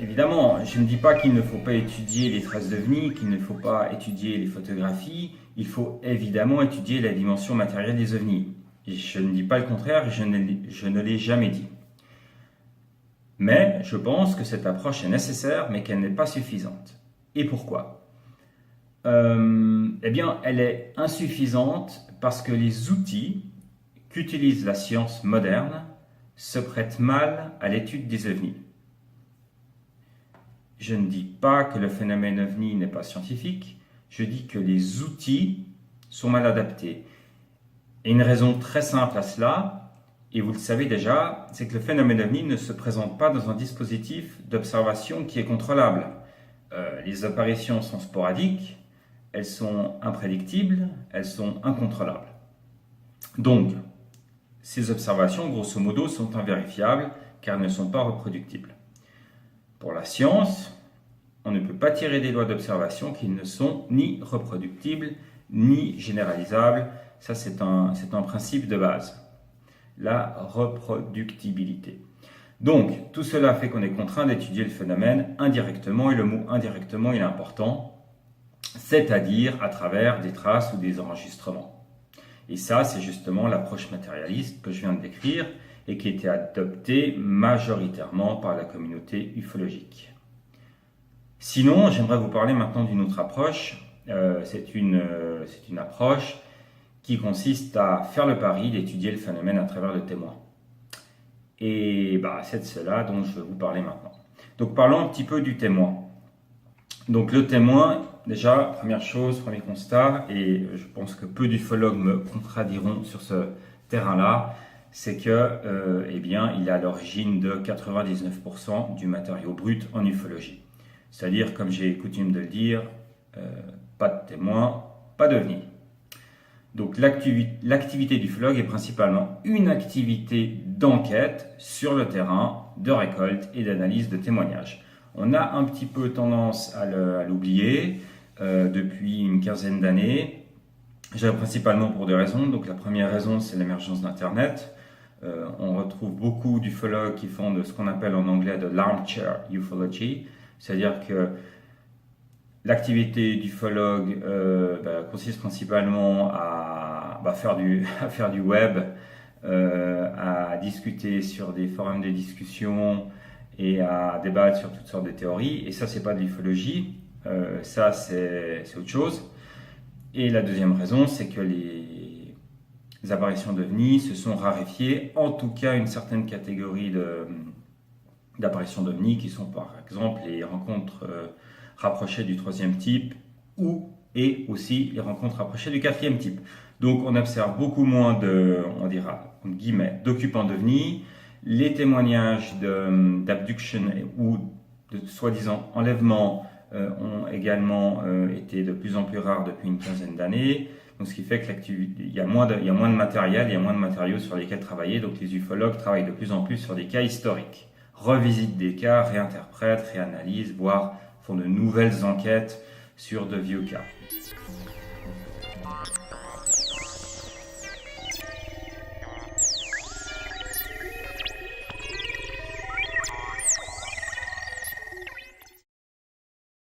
évidemment, je ne dis pas qu'il ne faut pas étudier les traces d'OVNI, qu'il ne faut pas étudier les photographies. Il faut évidemment étudier la dimension matérielle des OVNI. Et je ne dis pas le contraire, je ne l'ai jamais dit. Mais je pense que cette approche est nécessaire, mais qu'elle n'est pas suffisante. Et pourquoi? Eh bien, elle est insuffisante parce que les outils qu'utilise la science moderne se prêtent mal à l'étude des OVNI. Je ne dis pas que le phénomène OVNI n'est pas scientifique, je dis que les outils sont mal adaptés. Et une raison très simple à cela, et vous le savez déjà, c'est que le phénomène OVNI ne se présente pas dans un dispositif d'observation qui est contrôlable. Les apparitions sont sporadiques, elles sont imprédictibles, elles sont incontrôlables. Donc, ces observations, grosso modo, sont invérifiables car elles ne sont pas reproductibles. Pour la science, on ne peut pas tirer des lois d'observation qui ne sont ni reproductibles ni généralisables. Ça, c'est un principe de base. La reproductibilité. Donc, tout cela fait qu'on est contraint d'étudier le phénomène indirectement, et le mot indirectement, il est important, c'est-à-dire à travers des traces ou des enregistrements. Et ça, c'est justement l'approche matérialiste que je viens de décrire et qui était adoptée majoritairement par la communauté ufologique. Sinon, j'aimerais vous parler maintenant d'une autre approche. C'est une approche qui consiste à faire le pari d'étudier le phénomène à travers le témoin. Et c'est de cela dont je vais vous parler maintenant. Donc parlons un petit peu du témoin. Donc le témoin, déjà, première chose, premier constat, et je pense que peu d'ufologues me contrediront sur ce terrain-là, c'est que, il est à l'origine de 99% du matériau brut en ufologie. C'est-à-dire, comme j'ai coutume de le dire, pas de témoin, pas d'OVNI. Donc l'activité d'ufologue est principalement une activité d'enquête sur le terrain, de récolte et d'analyse de témoignages. On a un petit peu tendance à l'oublier depuis une quinzaine d'années. Principalement pour deux raisons. Donc la première raison, c'est l'émergence d'Internet. On retrouve beaucoup d'ufologues qui font de ce qu'on appelle en anglais de l'armchair ufology, c'est-à-dire que l'activité d'ufologue consiste principalement à faire du web, à discuter sur des forums de discussion et à débattre sur toutes sortes de théories. Et ça, c'est pas de l'ufologie, ça c'est autre chose. Et la deuxième raison, c'est que les apparitions d'OVNI se sont raréfiées, en tout cas une certaine catégorie d'apparitions d'OVNI qui sont par exemple les rencontres rapprochées du troisième type et aussi les rencontres rapprochées du quatrième type. Donc on observe beaucoup moins d'occupants d'OVNI. Les témoignages d'abduction ou de soi-disant enlèvement ont également été de plus en plus rares depuis une quinzaine d'années. Donc, ce qui fait qu'il y a moins de matériel, il y a moins de matériaux sur lesquels travailler. Donc les ufologues travaillent de plus en plus sur des cas historiques, revisitent des cas, réinterprètent, réanalysent, voire font de nouvelles enquêtes sur de vieux cas.